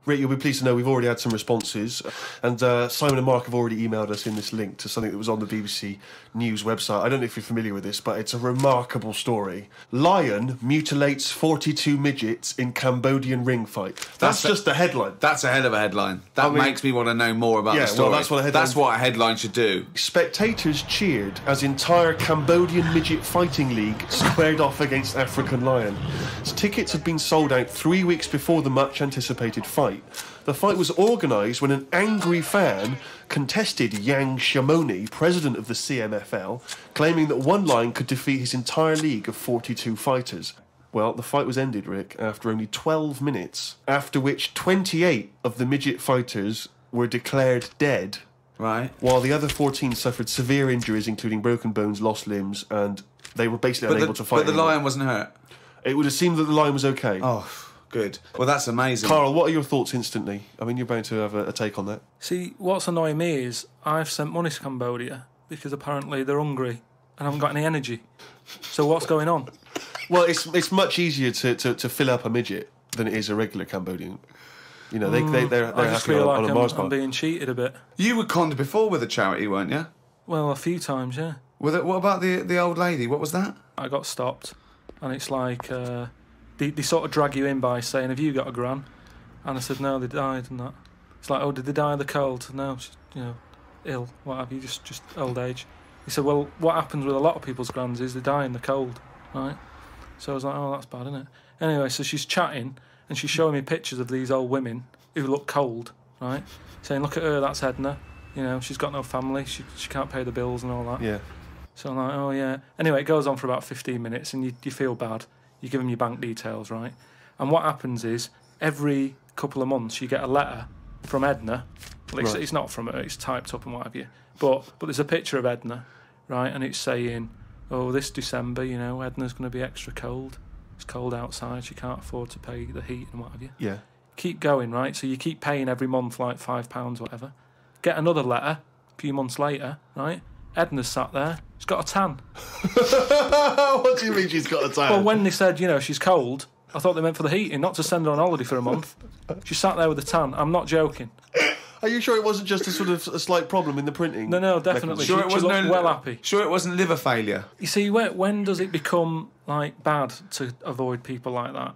Rick, you'll be pleased to know we've already had some responses, and Simon and Mark have already emailed us in this link to something that was on the BBC News website. I don't know if you're familiar with this, but it's a remarkable story. Lion mutilates 42 midgets in Cambodian ring fight. That's just the headline. That's a hell of a headline. That makes me want to know more about the story. Well, that's what a headline should do. Spectators cheered as entire Cambodian midget fighting league squared off against African lion. Tickets had been sold out 3 weeks before the much-anticipated fight. The fight was organised when an angry fan contested Yang Shamoni, president of the CMFL, claiming that one lion could defeat his entire league of 42 fighters. Well, the fight was ended, Rick, after only 12 minutes, after which 28 of the midget fighters were declared dead, right, while the other 14 suffered severe injuries, including broken bones, lost limbs, and they were basically unable to fight But the anymore. lion wasn't hurt? It would have seemed that the lion was okay. Oh, good. Well, that's amazing. Karl, what are your thoughts instantly? I mean, you're bound to have a take on that. See, what's annoying me is I've sent money to Cambodia because apparently they're hungry and haven't got any energy. So what's going on? Well, it's much easier to fill up a midget than it is a regular Cambodian. You know, they're I just happy feel on like a Mars bar. I'm being cheated a bit. You were conned before with a charity, weren't you? Well, a few times, yeah. What about the old lady? What was that? I got stopped, and it's like they sort of drag you in by saying, "Have you got a gran?" And I said, "No, they died," and that. It's like, "Oh, did they die of the cold?" No, she's, ill. What have you? Just old age. He said, "Well, what happens with a lot of people's grans is they die in the cold, right?" So I was like, "Oh, that's bad, isn't it?" Anyway, so she's chatting and she's showing me pictures of these old women who look cold, right? Saying, "Look at her, that's Edna. She's got no family. She can't pay the bills and all that." Yeah. So I'm like, "Oh yeah." Anyway, it goes on for about 15 minutes, and you feel bad. You give them your bank details, right? And what happens is every couple of months you get a letter from Edna. Well, it's not from her; it's typed up and what have you. But there's a picture of Edna, right? And it's saying, "Oh, this December, Edna's going to be extra cold. It's cold outside. She can't afford to pay the heat and what have you." Yeah. Keep going, right? So you keep paying every month like £5, whatever. Get another letter a few months later, right? Edna's sat there. She's got a tan. What do you mean she's got a tan? Well, when they said, she's cold, I thought they meant for the heating, not to send her on holiday for a month. She sat there with a tan. I'm not joking. Are you sure it wasn't just a sort of a slight problem in the printing? No, definitely. Sure, she looked well happy. Sure, it wasn't liver failure. You see, when does it become bad to avoid people like that?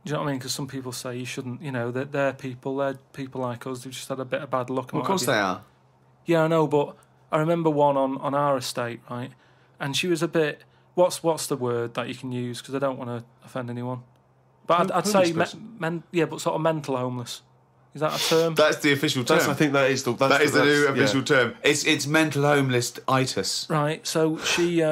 Do you know what I mean? Because some people say you shouldn't. They're people like us. They've just had a bit of bad luck. Well, of course they are. Yeah, I know, but I remember one on our estate, right? And she was a bit. What's the word that you can use? Because I don't want to offend anyone. But I'd say but sort of mental homeless. Is that a term? That's the official term. I think that is the new official term. It's mental homeless-itis. Right. So she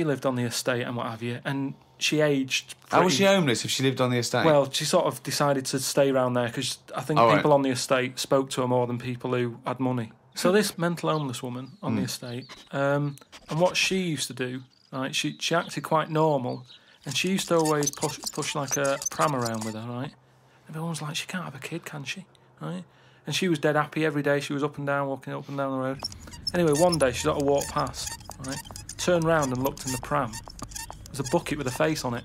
lived on the estate and what have you, and she aged. How was she homeless if she lived on the estate? Well, she sort of decided to stay around there because I think people on the estate spoke to her more than people who had money. So this mental homeless woman on the estate, and what she used to do, right? She acted quite normal, and she used to always push like a pram around with her, right? And everyone was like, "She can't have a kid, can she?" Right? And she was dead happy every day. She was up and down, walking up and down the road. Anyway, one day she sort of walked past, right? Turned round and looked in the pram. There's a bucket with a face on it.